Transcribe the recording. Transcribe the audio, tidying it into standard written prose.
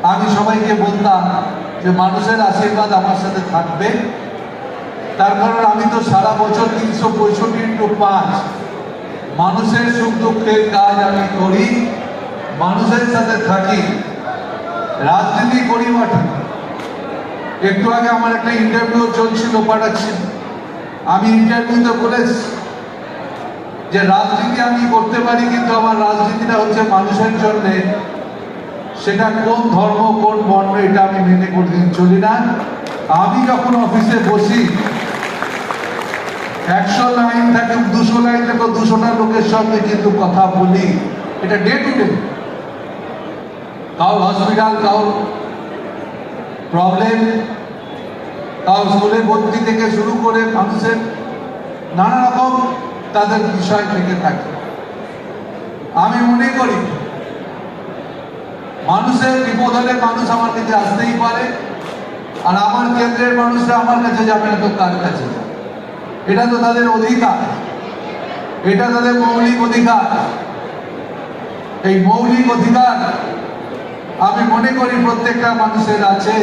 আমি সবাইকে বলতাম যে মানুষের আশীর্বাদ আমার সাথে থাকবে, তার কারণ আমি তো সারা বছর 365 মানুষের সুখ দুঃখের কাজ আমি করি, মানুষের সাথে থাকি, রাজনীতি করি বটে। একটু আগে আমার একটা ইন্টারভিউ চলছিল, পাঠাচ্ছি, আমি ইন্টারভিউতে বলেছি যে রাজনীতি আমি করতে পারি, কিন্তু আমার রাজনীতিটা হচ্ছে মানুষের জন্য। সেটা কোন ধর্ম কোন বর্ণ এটা আমি মেনে কোনদিন চলি না। আমি যখন অফিসে বসি 100 লাইন থাকে, 200 লাইন থেকে 200টা লোকের সঙ্গে কিন্তু কথা বলি। এটা ডে টু ডে, কাউ হসপিটাল, কাউ প্রবলেম, কাউ স্কুলে ভর্তি থেকে শুরু করে মানুষের নানা রকম তাদের বিষয় থেকে থাকে। আমি মনে করি মানুষের বিপদ হলে মানুষ আমার কাছে আসতেই পারে, আর আমার কেন্দ্রের মানুষরা আমার কাছে যাবে না তো কার কাছে যাবে? এটা তো তাদের অধিকার, এটা তাদের মৌলিক অধিকার। এই মৌলিক অধিকার আমি মনে করি প্রত্যেকটা মানুষের আছে।